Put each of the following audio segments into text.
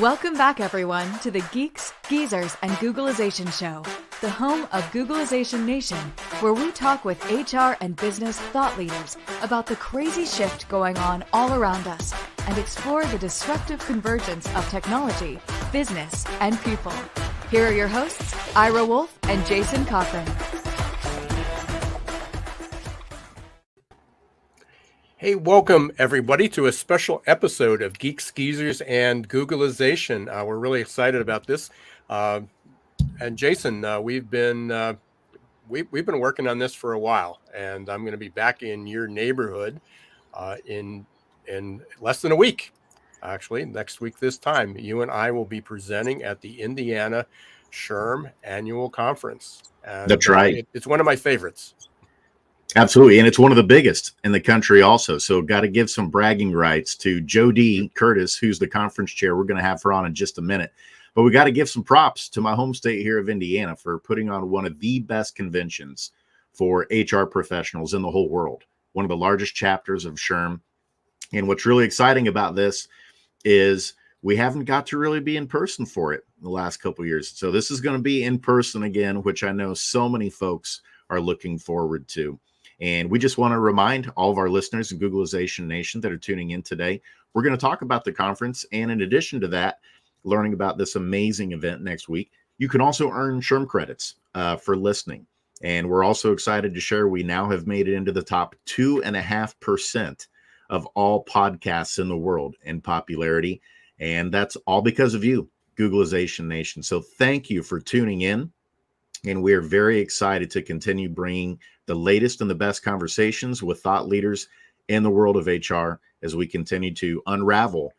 Welcome back, everyone, to the Geeks, Geezers, and Googlization Show, the home of Googlization Nation, where we talk with HR and business thought leaders about the crazy shift going on all around us and explore the disruptive convergence of technology, business, and people. Here are your hosts, Ira Wolfe and Jason Cochran. Hey, welcome everybody to a special episode of Geeks Geezers and Googlization. We're really excited about this. And Jason, we've been working on this for a while, and I'm going to be back in your neighborhood in less than a week. Actually, next week this time, you and I will be presenting at the Indiana SHRM Annual Conference. And, that's right. It's one of my favorites. Absolutely. And it's one of the biggest in the country also. So got to give some bragging rights to JoDee Curtis, who's the conference chair. We're going to have her on in just a minute. But we got to give some props to my home state here of Indiana for putting on one of the best conventions for HR professionals in the whole world. One of the largest chapters of SHRM. And what's really exciting about this is we haven't got to really be in person for it the last couple of years. So this is going to be in person again, which I know so many folks are looking forward to. And we just want to remind all of our listeners in Googlization Nation that are tuning in today, we're going to talk about the conference. And in addition to that, learning about this amazing event next week, you can also earn SHRM credits for listening. And we're also excited to share we now have made it into the top 2.5% of all podcasts in the world in popularity. And that's all because of you, Googlization Nation. So thank you for tuning in. And we're very excited to continue bringing the latest and the best conversations with thought leaders in the world of HR as we continue to unravel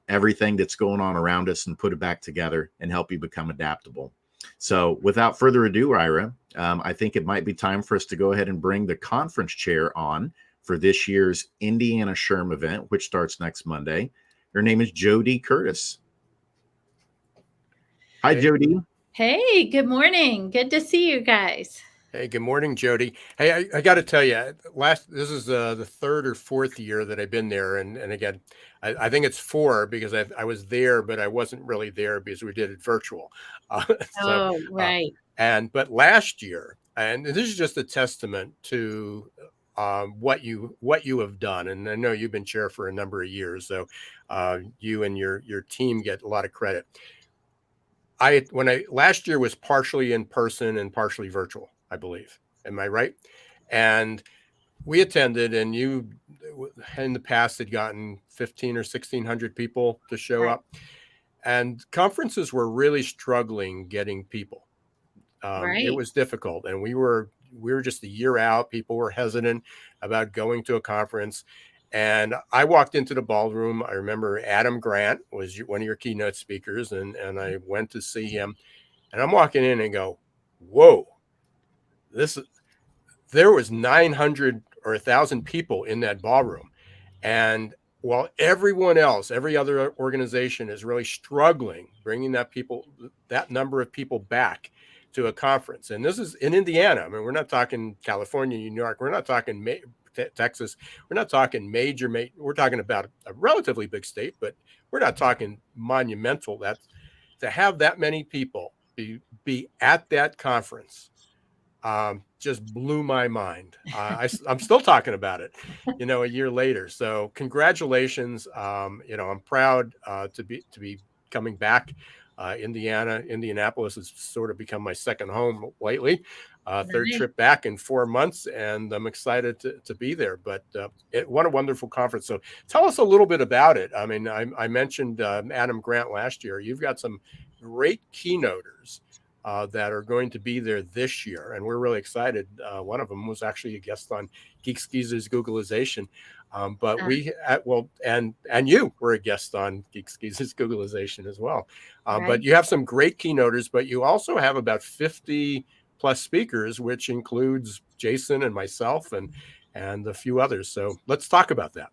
everything that's going on around us and put it back together and help you become adaptable. So without further ado, Ira, I think it might be time for us to go ahead and bring the conference chair on for this year's Indiana SHRM event, which starts next Monday. Her name is JoDee Curtis. Hi, JoDee. Hey, good morning. Good to see you guys. Hey, good morning, JoDee. Hey, I got to tell you, this is the third or fourth year that I've been there, and again, I think it's 4 because I was there, but I wasn't really there because we did it virtual. Right. But last year, and this is just a testament to what you have done, and I know you've been chair for a number of years, so you and your team get a lot of credit. Last year was partially in person and partially virtual, I believe. Am I right? And we attended, and you in the past had gotten 1,500 or 1,600 people to show up. And conferences were really struggling getting people. It was difficult, and we were just a year out. People were hesitant about going to a conference. And I walked into the ballroom. I remember Adam Grant was one of your keynote speakers, and I went to see him. And I'm walking in and go, whoa, there was 900 or 1,000 people in that ballroom. And while everyone else, every other organization is really struggling bringing that number of people back to a conference. And this is in Indiana. I mean, we're not talking California, New York. We're not talking Texas. We're not talking major. We're talking about a relatively big state, but we're not talking monumental. That to have that many people be at that conference just blew my mind. I'm still talking about it, a year later. So congratulations. I'm proud to be coming back. Indianapolis has sort of become my second home lately. Third trip back in 4 months, and I'm excited to be there. But what a wonderful conference. So tell us a little bit about it. I mean, I mentioned Adam Grant last year. You've got some great keynoters that are going to be there this year, and we're really excited. One of them was actually a guest on Geeks Geezers Googlization. And you were a guest on Geeks Geezers Googlization as well. But you have some great keynoters, but you also have about 50 plus speakers, which includes Jason and myself and a few others. So let's talk about that.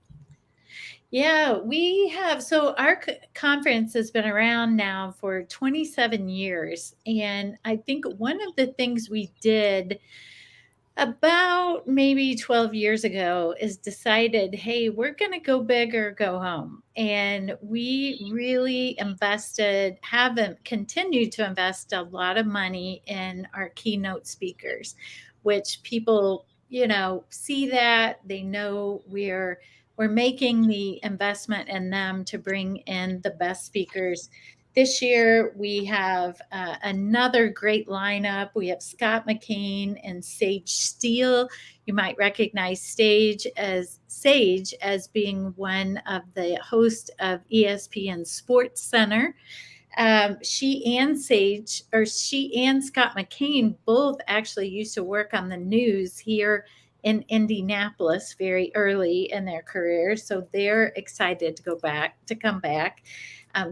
Yeah, we have. So our conference has been around now for 27 years. And I think one of the things we did about maybe 12 years ago is decided, hey, we're going to go big or go home. And we really haven't continued to invest a lot of money in our keynote speakers, which people, see that they know we're making the investment in them to bring in the best speakers. This year, we have another great lineup. We have Scott McKain and Sage Steele. You might recognize Sage as being one of the hosts of ESPN Sports Center. She and Scott McKain both actually used to work on the news here in Indianapolis very early in their careers. So they're excited to come back.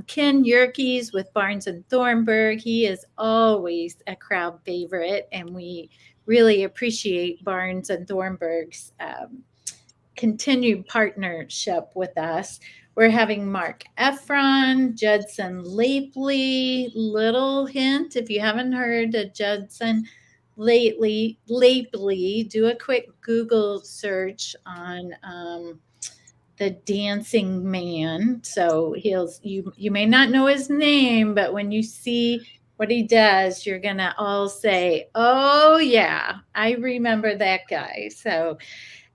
Ken Yerkes with Barnes and Thornburg. He is always a crowd favorite, and we really appreciate Barnes and Thornburg's continued partnership with us. We're having Marc Effron, Judson Lapely. Little hint, if you haven't heard of Judson Lapely, do a quick Google search on the dancing man. So you may not know his name, but when you see what he does, you're going to all say, oh yeah, I remember that guy. So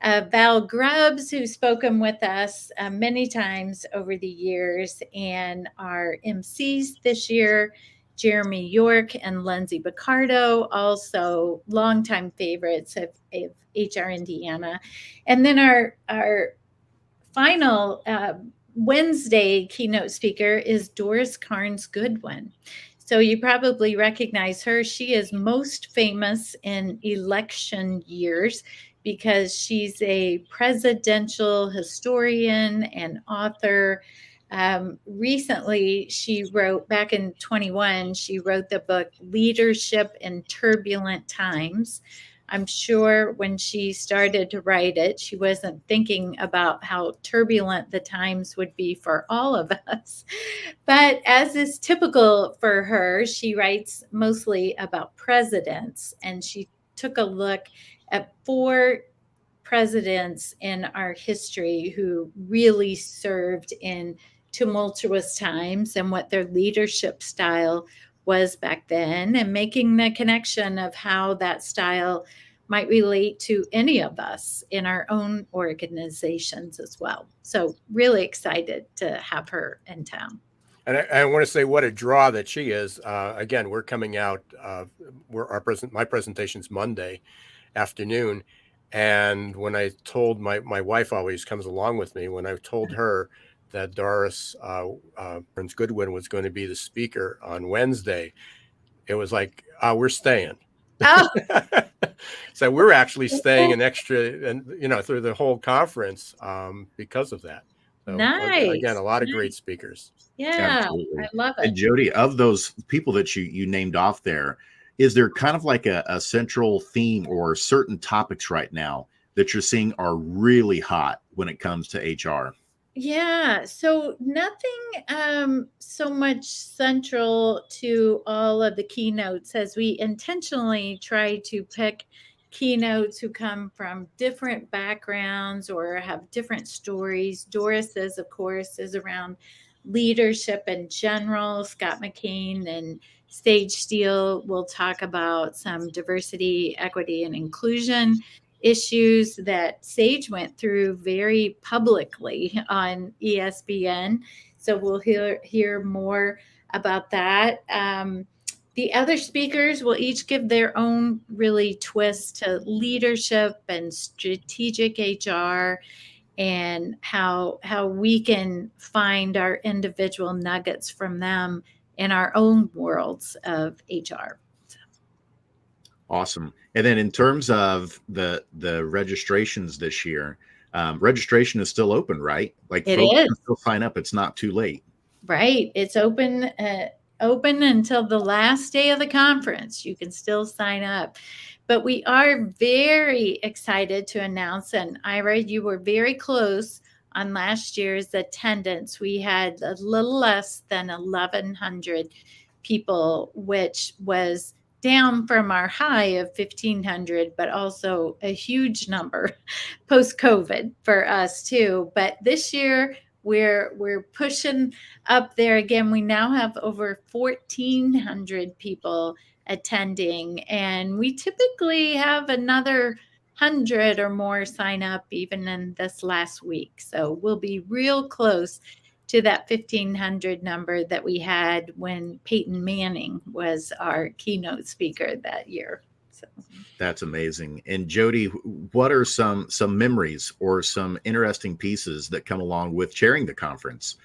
Val Grubb, who's spoken with us many times over the years, and our MCs this year, Jeremy York and Lindsay Picardo, also longtime favorites of HR Indiana. And then our final Wednesday keynote speaker is Doris Kearns Goodwin. So you probably recognize her. She is most famous in election years because she's a presidential historian and author. Recently, she wrote, back in 21, she wrote the book Leadership in Turbulent Times. I'm sure when she started to write it, she wasn't thinking about how turbulent the times would be for all of us. But as is typical for her, she writes mostly about presidents, and she took a look at 4 presidents in our history who really served in tumultuous times and what their leadership style was back then, and making the connection of how that style might relate to any of us in our own organizations as well. So really excited to have her in town. And I want to say what a draw that she is. Again, we're coming out. My presentation's Monday afternoon, and when I told my wife always comes along with me. When I told her that Doris Kearns Goodwin was going to be the speaker on Wednesday, it was like, we're staying. Oh. So we're actually staying an extra, and through the whole conference because of that. So, nice. Again, a lot of great speakers. Yeah, absolutely. I love it. And Jodi, of those people that you named off there, is there kind of like a central theme or certain topics right now that you're seeing are really hot when it comes to HR? Yeah, so nothing so much central to all of the keynotes, as we intentionally try to pick keynotes who come from different backgrounds or have different stories. Doris's, of course, is around leadership in general. Scott McKain and Sage Steele will talk about some diversity, equity, and inclusion issues that Sage went through very publicly on ESPN. So we'll hear more about that. The other speakers will each give their own really twist to leadership and strategic HR, and how we can find our individual nuggets from them in our own worlds of HR. Awesome. And then in terms of the registrations this year, registration is still open, right? Like it folks is. can still sign up. It's not too late. Right. It's open until the last day of the conference. You can still sign up. But we are very excited to announce, and Ira, you were very close on last year's attendance. We had a little less than 1,100 people, which was down from our high of 1,500, but also a huge number post-COVID for us too. But this year we're pushing up there again. We now have over 1,400 people attending, and we typically have another 100 or more sign up even in this last week. So we'll be real close to that 1,500 number that we had when Peyton Manning was our keynote speaker that year. So that's amazing. And Jodi, what are some memories or some interesting pieces that come along with chairing the conference?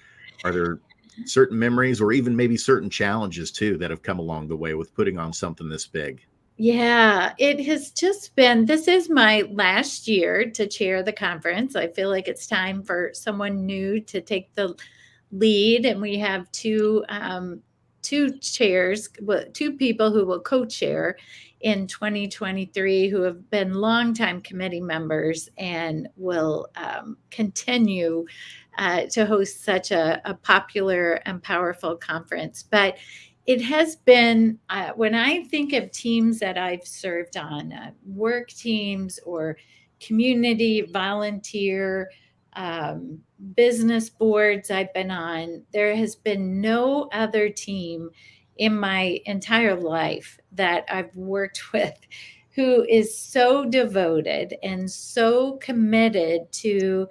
Are there certain memories or even maybe certain challenges too that have come along the way with putting on something this big? Yeah, it has just been, this is my last year to chair the conference. I feel like it's time for someone new to take the lead, and we have two chairs, two people who will co-chair in 2023 who have been longtime committee members and will continue to host such a popular and powerful conference. But it has been, when I think of teams that I've served on, work teams or community volunteer business boards I've been on, there has been no other team in my entire life that I've worked with who is so devoted and so committed to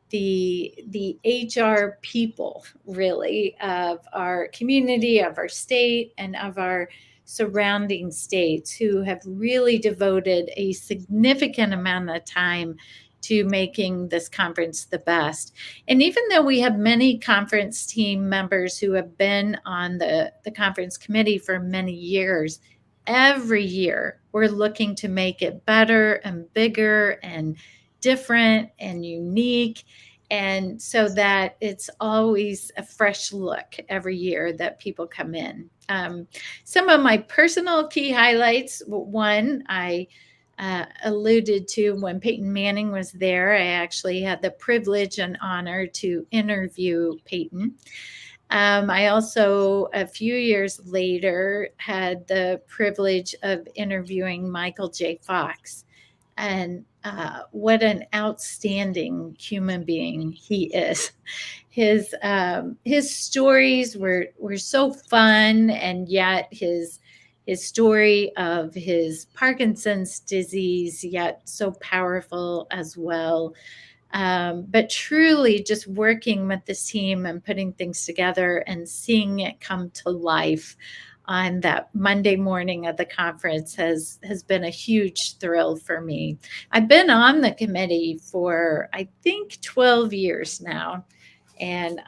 the HR people, really, of our community, of our state, and of our surrounding states, who have really devoted a significant amount of time to making this conference the best. And even though we have many conference team members who have been on the conference committee for many years, every year we're looking to make it better and bigger and different and unique, and so that it's always a fresh look every year that people come in. Some of my personal key highlights, one I alluded to when Peyton Manning was there. I actually had the privilege and honor to interview Peyton. I also, a few years later, had the privilege of interviewing Michael J. Fox. And what an outstanding human being he is. His stories were so fun, and yet his story of his Parkinson's disease, yet so powerful as well. But truly just working with this team and putting things together and seeing it come to life on that Monday morning of the conference has been a huge thrill for me. I've been on the committee for, I think, 12 years now, and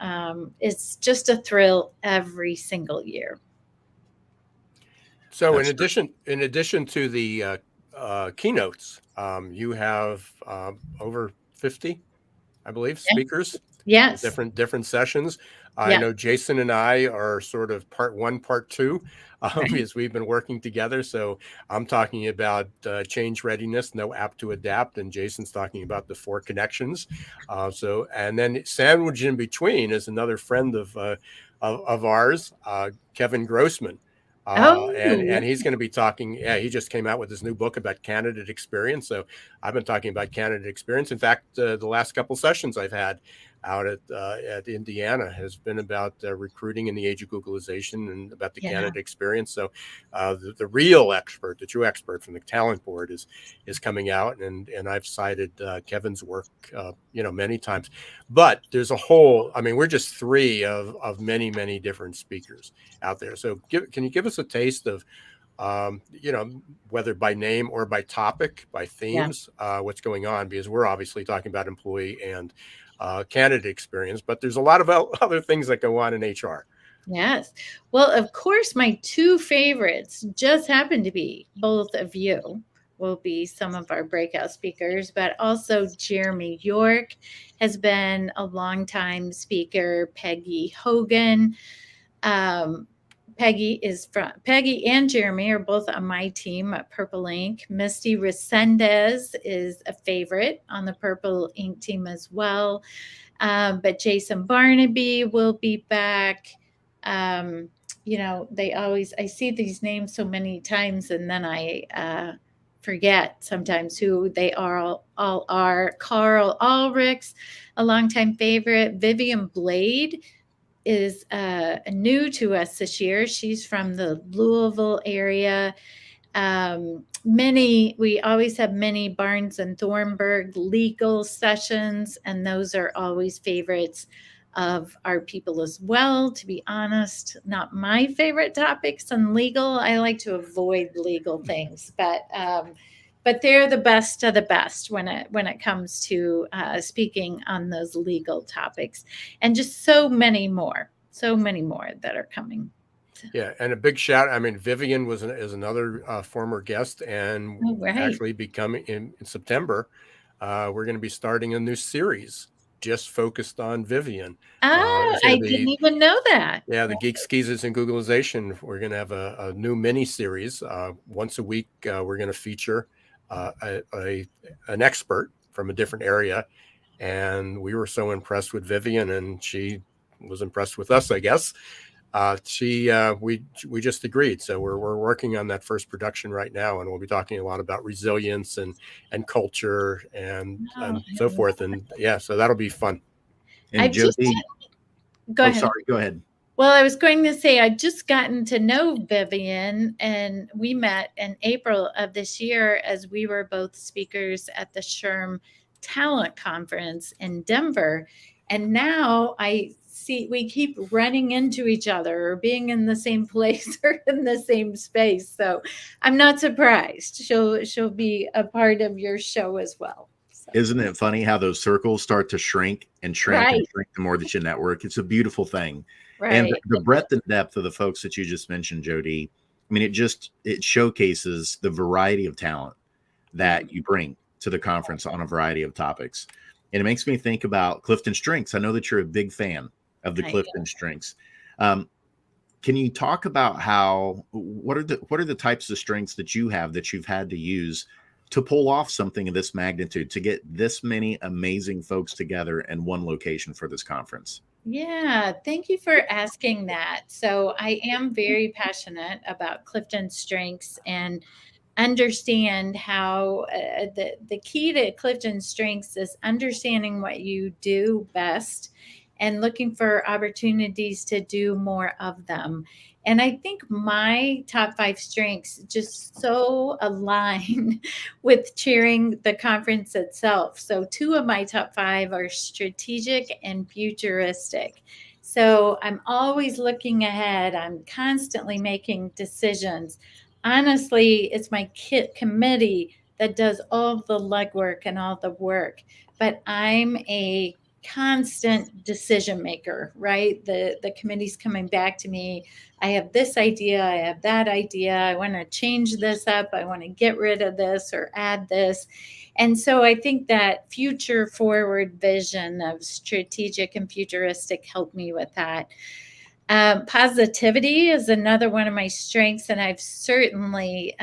it's just a thrill every single year. So in addition to the keynotes, you have over 50, I believe, speakers. Yes. Different sessions. I Yeah. know Jason and I are sort of part one, part two, because we've been working together. So I'm talking about change readiness, no app to adapt, and Jason's talking about the 4 connections. And then sandwiched in between is another friend of ours, Kevin Grossman. And he's going to be talking. Yeah, he just came out with his new book about candidate experience. So I've been talking about candidate experience. In fact, the last couple sessions I've had out at Indiana has been about recruiting in the age of Googlization and about the candidate experience. So the real expert, the true expert from the talent board is coming out, and I've cited Kevin's work, many times. But there's a whole. I mean, we're just 3 of many different speakers out there. So can you give us a taste of, whether by name or by topic, by themes, what's going on? Because we're obviously talking about employee and candidate experience, but there's a lot of other things that go on in HR. Yes. Well, of course, my 2 favorites just happen to be both of you will be some of our breakout speakers, but also Jeremy York has been a longtime speaker. Peggy Hogan. Peggy and Jeremy are both on my team at Purple Ink. Misty Resendez is a favorite on the Purple Ink team as well. But Jason Barnaby will be back. I see these names so many times, and then I forget sometimes who they all are. Carl Ulrichs, a longtime favorite. Vivian Blade is new to us this year. She's from the Louisville area. We always have many Barnes and Thornburg legal sessions, and those are always favorites of our people as well. To be honest, not my favorite topics on legal. I like to avoid legal things, but they're the best of the best when it comes to speaking on those legal topics, and just so many more that are coming. Yeah, and a big shout. I mean, Vivian is another former guest, and actually becoming in September, we're going to be starting a new series just focused on Vivian. I didn't even know that. Yeah, the Geeks Geezers and Googlization. We're going to have a new mini series once a week. We're going to feature an expert from a different area, and we were so impressed with Vivian, and she was impressed with us, I guess. We just agreed. So we're working on that first production right now, and we'll be talking a lot about resilience and culture and so forth. And yeah, so that'll be fun. And JoDee, go ahead. Sorry, go ahead. Well, I was going to say, I'd just gotten to know Vivian, and we met in April of this year as we were both speakers at the SHRM Talent Conference in Denver. And now I see we keep running into each other or being in the same place or in the same space. So I'm not surprised. She'll be a part of your show as well. So. Isn't it funny how those circles start to shrink and shrink and shrink the more that you network? It's a beautiful thing. Right. And the breadth and depth of the folks that you just mentioned, JoDee, I mean, it showcases the variety of talent that you bring to the conference on a variety of topics. And it makes me think about Clifton Strengths. I know that you're a big fan of the Clifton Strengths. Can you talk about what are the types of strengths that you have that you've had to use to pull off something of this magnitude, to get this many amazing folks together in one location for this conference? Yeah, thank you for asking that. So I am very passionate about Clifton Strengths and understand how the key to Clifton Strengths is understanding what you do best and looking for opportunities to do more of them. And I think my top 5 strengths just so align with chairing the conference itself. So 2 of my top 5 are strategic and futuristic. So I'm always looking ahead. I'm constantly making decisions. Honestly, it's my committee that does all the legwork and all the work, but I'm a constant decision maker, right? The committee's coming back to me. I have this idea. I have that idea. I want to change this up. I want to get rid of this or add this. And so I think that future forward vision of strategic and futuristic helped me with that. Positivity is another one of my strengths. And I've certainly,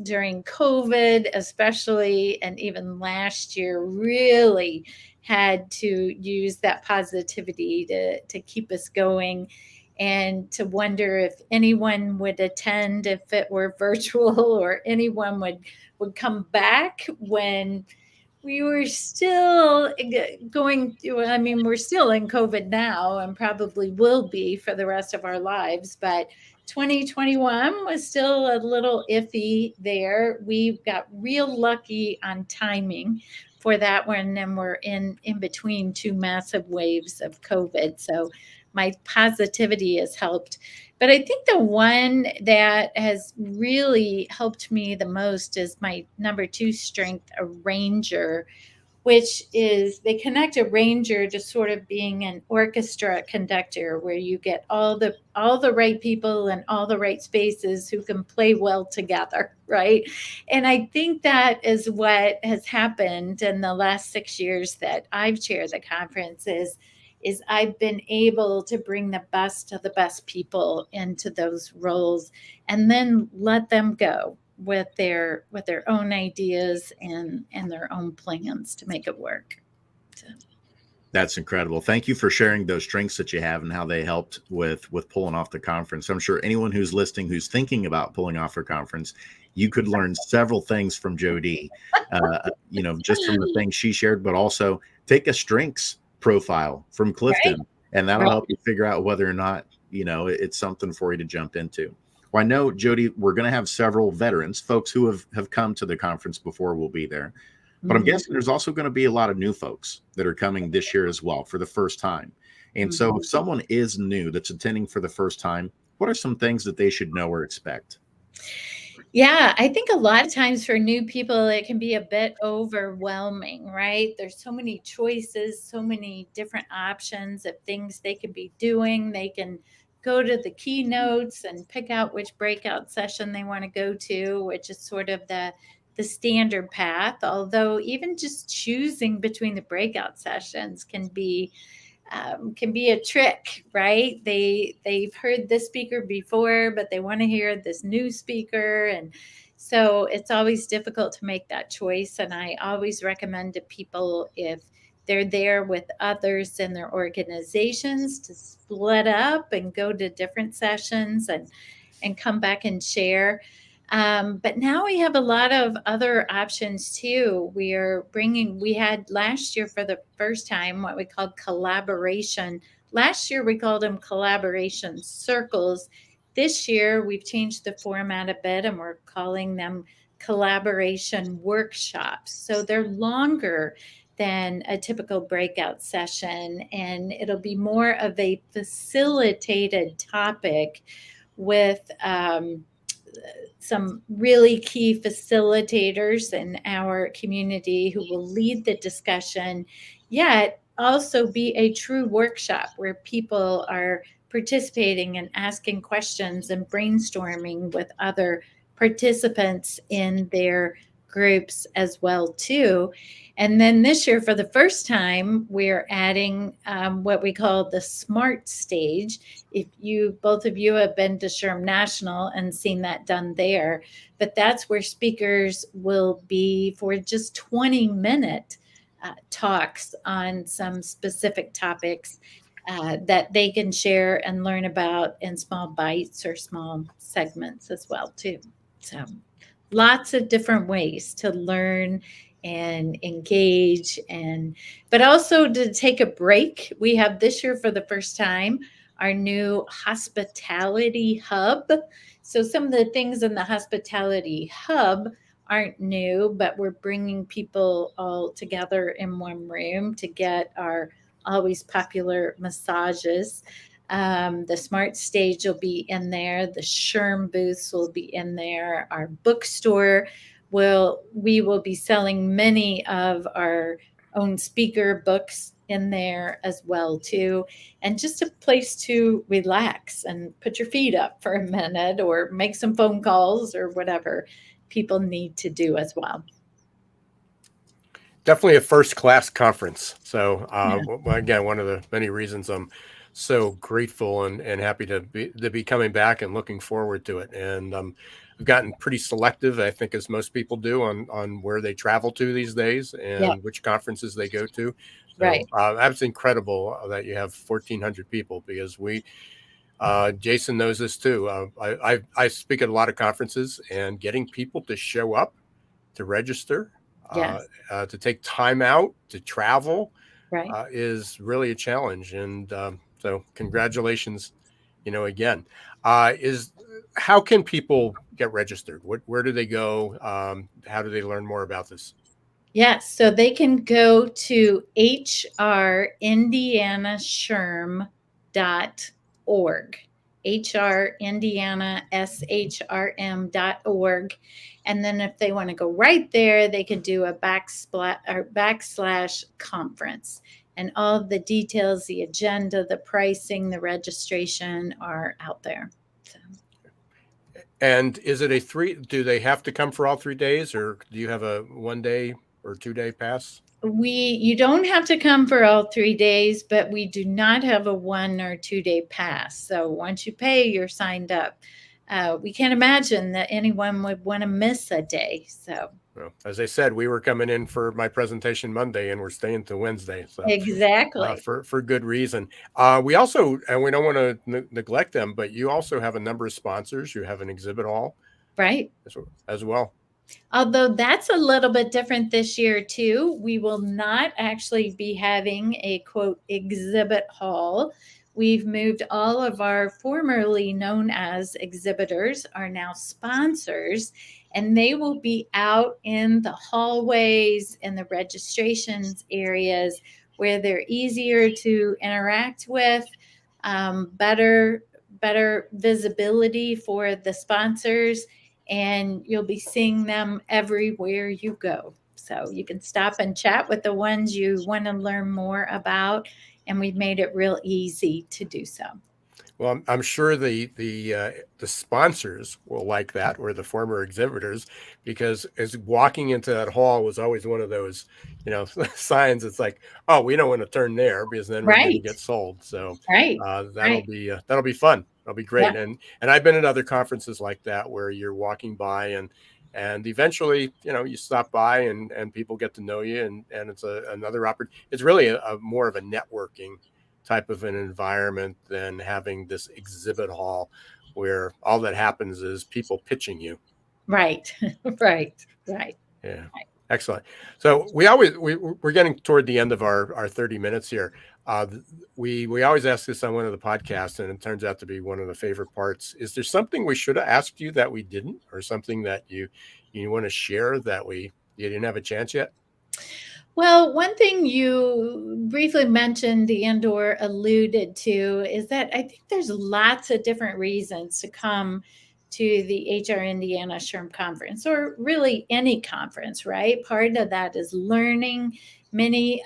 during COVID, especially, and even last year, really had to use that positivity to keep us going, and to wonder if anyone would attend if it were virtual, or anyone would come back when we were still going through. I mean, we're still in COVID now and probably will be for the rest of our lives, but 2021 was still a little iffy there. We got real lucky on timing for that one, and we're in between 2 massive waves of COVID. So my positivity has helped. But I think the one that has really helped me the most is my number 2 strength, a ranger, which is they connect a ranger to sort of being an orchestra conductor, where you get all the right people in all the right spaces who can play well together, right? And I think that is what has happened in the last 6 years that I've chaired the conference is I've been able to bring the best of the best people into those roles and then let them go with their own ideas and their own plans to make it work. So. That's incredible. Thank you for sharing those strengths that you have and how they helped with pulling off the conference. I'm sure anyone who's listening, who's thinking about pulling off her conference, you could learn several things from JoDee, just from the things she shared, but also take a strengths profile from Clifton, and that'll help you figure out whether or not, it's something for you to jump into. Well, I know, JoDee, we're going to have several veterans, folks who have come to the conference before will be there. But I'm guessing there's also going to be a lot of new folks that are coming this year as well for the first time. And so if someone is new that's attending for the first time, what are some things that they should know or expect? Yeah, I think a lot of times for new people, it can be a bit overwhelming, right? There's so many choices, so many different options of things they could be doing. They can go to the keynotes and pick out which breakout session they want to go to, which is sort of the standard path. Although even just choosing between the breakout sessions can be a trick, right? They've heard this speaker before, but they want to hear this new speaker. And so it's always difficult to make that choice. And I always recommend to people, if they're there with others in their organizations, to split up and go to different sessions and come back and share. But now we have a lot of other options too. We had last year for the first time what we called collaboration. Last year we called them collaboration circles. This year we've changed the format a bit and we're calling them collaboration workshops. So they're longer than a typical breakout session, and it'll be more of a facilitated topic with some really key facilitators in our community who will lead the discussion, yet also be a true workshop where people are participating and asking questions and brainstorming with other participants in their groups as well too. And then this year, for the first time, we're adding what we call the SMART stage. If both of you have been to SHRM National and seen that done there, but that's where speakers will be for just 20-minute talks on some specific topics that they can share and learn about in small bites or small segments as well too. So lots of different ways to learn and engage, but also to take a break. We have this year for the first time our new hospitality hub. So some of the things in the hospitality hub aren't new, but we're bringing people all together in one room to get our always popular massages. The SMART stage will be in there. The SHRM booths will be in there. Our bookstore we will be selling many of our own speaker books in there as well too, and just a place to relax and put your feet up for a minute or make some phone calls or whatever people need to do as well. Definitely a first-class conference. So again, one of the many reasons I'm so grateful and happy to be coming back and looking forward to it. And I've gotten pretty selective, I think, as most people do, on where they travel to these days and which conferences they go to. So, right. That's incredible that you have 1,400 people, because Jason knows this too. I speak at a lot of conferences, and getting people to show up, to register, to take time out to travel, is really a challenge. And so congratulations, again. How can people get registered? Where do they go? How do they learn more about this? Yes, so they can go to hrindianashrm.org, hrindianashrm.org. And then if they want to go right there, they can do a backslash conference. And all of the details, the agenda, the pricing, the registration are out there. So. And is it do they have to come for all 3 days, or do you have a 1 day or 2 day pass? You don't have to come for all 3 days, but we do not have a 1 or 2 day pass. So once you pay, you're signed up. We can't imagine that anyone would want to miss a day. So Well, as I said, we were coming in for my presentation Monday, and we're staying to Wednesday. So Exactly. for good reason. We also, and we don't want to neglect them, but you also have a number of sponsors. You have an exhibit hall, Right. as well. Although that's a little bit different this year too. We will not actually be having a quote exhibit hall. We've moved all of our formerly known as exhibitors are now sponsors, and they will be out in the hallways and the registrations areas where they're easier to interact with, better visibility for the sponsors, and you'll be seeing them everywhere you go. So you can stop and chat with the ones you want to learn more about, and we've made it real easy to do so. Well, I'm sure the sponsors will like that, or the former exhibitors, because as walking into that hall was always one of those, signs. It's like, oh, we don't want to turn there because then we're going to Right. get sold. So Right. that'll Right. be fun. That'll be great. Yeah. And I've been at other conferences like that where you're walking by and eventually, you stop by and people get to know you, and it's another opportunity. It's really a more of a networking type of an environment than having this exhibit hall where all that happens is people pitching you. Right. Right. Right. Yeah. Excellent. So we're getting toward the end of our 30 minutes here. We always ask this on one of the podcasts, and it turns out to be one of the favorite parts. Is there something we should have asked you that we didn't, or something that you want to share that you didn't have a chance yet? Well, one thing you briefly mentioned and/or alluded to is that I think there's lots of different reasons to come to the HR Indiana SHRM conference, or really any conference, right? Part of that is learning. Many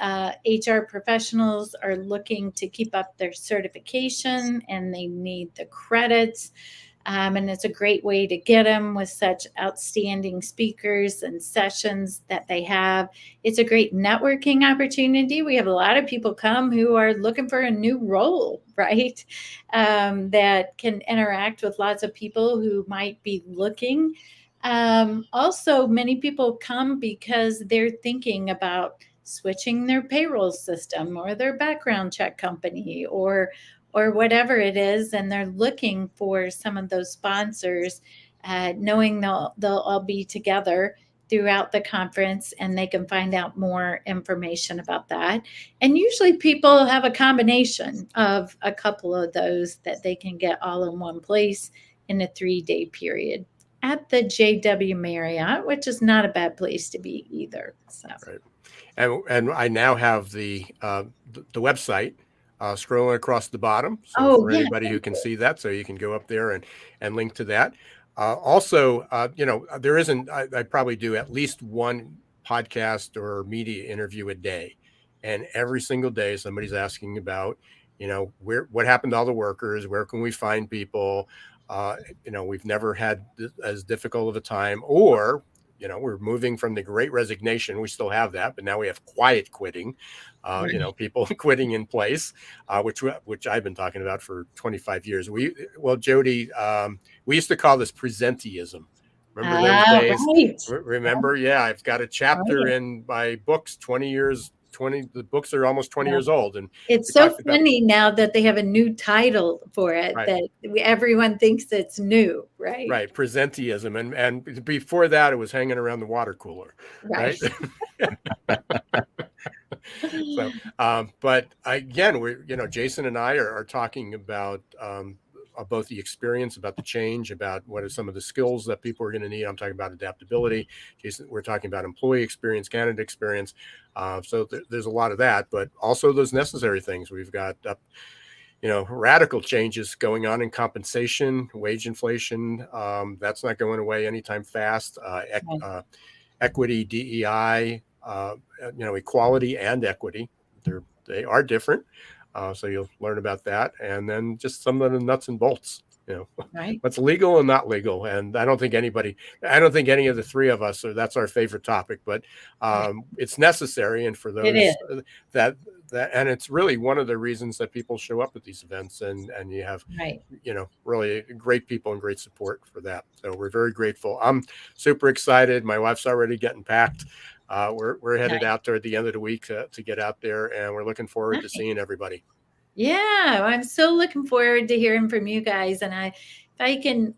HR professionals are looking to keep up their certification, and they need the credits. And it's a great way to get them with such outstanding speakers and sessions that they have. It's a great networking opportunity. We have a lot of people come who are looking for a new role, right? That can interact with lots of people who might be looking. Also, many people come because they're thinking about switching their payroll system or their background check company or whatever it is, and they're looking for some of those sponsors, knowing they'll all be together throughout the conference, and they can find out more information about that. And usually people have a combination of a couple of those that they can get all in one place in a 3-day period at the JW Marriott, which is not a bad place to be either. So. Right. And I now have the website scrolling across the bottom. So for anybody who can see that, so you can go up there and link to that. Also, there isn't, I probably do at least one podcast or media interview a day. And every single day somebody's asking about, what happened to all the workers? Where can we find people? We've never had as difficult of a time, or we're moving from the Great Resignation. We still have that, but now we have quiet quitting. Right. People quitting in place, which I've been talking about for 25 years. Jodi, we used to call this presenteeism. Remember those days? Right. Remember? Yeah, I've got a chapter in my books, 20 years. The books are almost 20 years old, and it's so funny now that they have a new title for it, right, that everyone thinks it's new, right? Right, presenteeism, and before that, it was hanging around the water cooler, right? So, but again, Jason and I are talking about both the experience, about the change, about what are some of the skills that people are going to need. I'm talking about adaptability. Jason, we're talking about employee experience, candidate experience. So there's a lot of that, but also those necessary things. We've got radical changes going on in compensation, wage inflation. That's not going away anytime fast. Equity, DEI, equality and equity. They are different. So you'll learn about that. And then just some of the nuts and bolts, right, what's legal and not legal. And I don't think any of the three of us, that's our favorite topic, but it's necessary. And for those that and it's really one of the reasons that people show up at these events, and you have, Right. really great people and great support for that. So we're very grateful. I'm super excited. My wife's already getting packed. We're headed Nice. out there at the end of the week to get out there, and we're looking forward to Nice. seeing everybody. Yeah, I'm so looking forward to hearing from you guys. And if I can,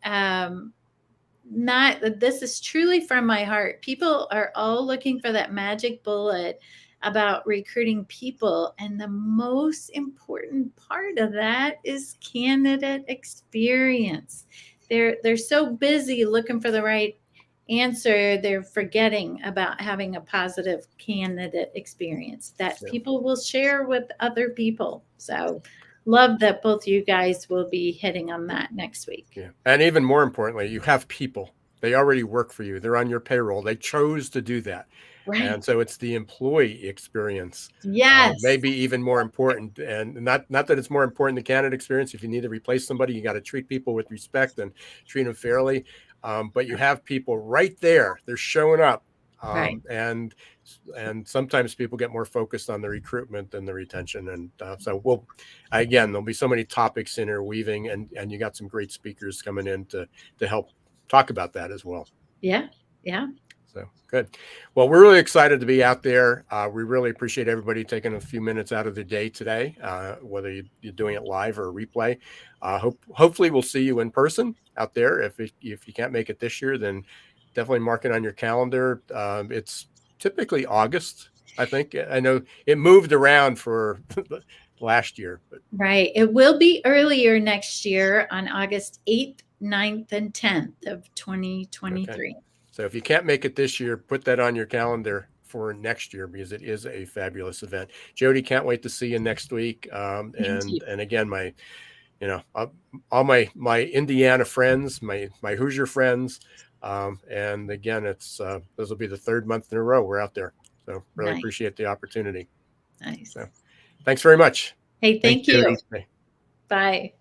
this is truly from my heart. People are all looking for that magic bullet about recruiting people. And the most important part of that is candidate experience. They're so busy looking for the right answer, they're forgetting about having a positive candidate experience that people will share with other people. So love that both you guys will be hitting on that next week. Yeah. And even more importantly, you have people. They already work for you. They're on your payroll. They chose to do that. Right. And so it's the employee experience. Yes. Maybe even more important. And not that it's more important than candidate experience. If you need to replace somebody, you got to treat people with respect and treat them fairly. But you have people right there. They're showing up. Right. And sometimes people get more focused on the recruitment than the retention. And so there'll be so many topics interweaving, and you got some great speakers coming in to help talk about that as well. Yeah. Yeah. So good. Well, we're really excited to be out there. We really appreciate everybody taking a few minutes out of their day today, whether you're doing it live or a replay. Hopefully we'll see you in person out there. If you can't make it this year, then definitely mark it on your calendar. It's typically August, I think. I know it moved around for last year. But. Right. It will be earlier next year on August 8th, 9th, and 10th of 2023. Okay. So if you can't make it this year, put that on your calendar for next year, because it is a fabulous event. Jodi, can't wait to see you next week. And again, all my Indiana friends, my Hoosier friends, and again, this will be the third month in a row we're out there. So really appreciate the opportunity. Nice. So thanks very much. Hey, thank you. Jodi. Bye.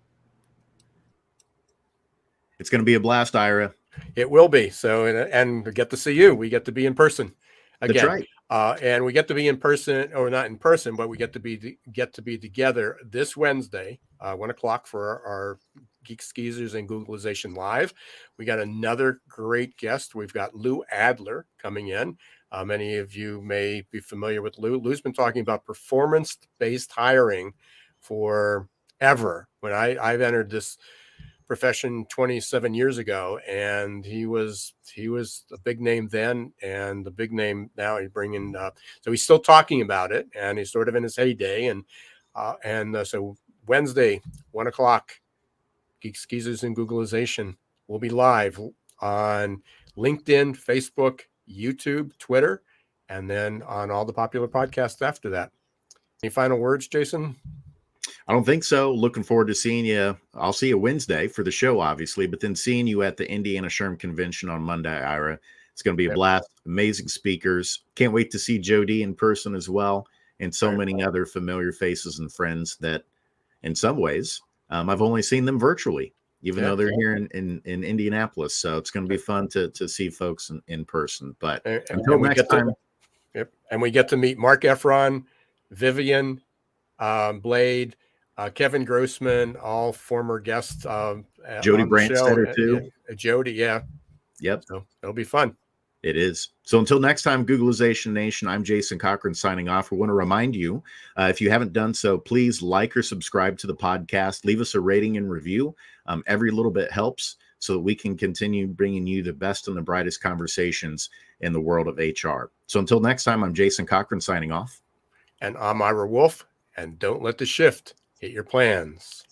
It's going to be a blast, Ira. It will be. So, and we get to see you. We get to be in person again. That's right. And we get to be in person, or not in person, but we get to be together this Wednesday, 1:00 for our Geeks Geezers and Googlization Live. We got another great guest. We've got Lou Adler coming in. Many of you may be familiar with Lou. Lou's been talking about performance-based hiring forever. When I've entered this profession 27 years ago, and he was a big name then and the big name now. He's bringing so he's still talking about it, and he's sort of in his heyday. And so Wednesday, 1:00, Geeks Geezers and Googlization will be live on LinkedIn, Facebook, YouTube, Twitter, and then on all the popular podcasts after that. Any final words, Jason? I don't think so. Looking forward to seeing you. I'll see you Wednesday for the show, obviously, but then seeing you at the Indiana SHRM Convention on Monday, Ira. It's going to be a blast. Amazing speakers. Can't wait to see Jodi in person as well, and so many other familiar faces and friends that, in some ways, I've only seen them virtually, even though they're here in Indianapolis. So it's going to be fun to see folks in person. But until next time. And we get to meet Marc Effron, Vivian Blade, Kevin Grossman, all former guests. Jodi Brandstetter too. Jodi, yeah. Yep. So it'll be fun. It is. So until next time, Googlization Nation, I'm Jason Cochran signing off. We want to remind you, if you haven't done so, please like or subscribe to the podcast. Leave us a rating and review. Every little bit helps so that we can continue bringing you the best and the brightest conversations in the world of HR. So until next time, I'm Jason Cochran signing off. And I'm Ira Wolfe. And don't let the shift hit your plans.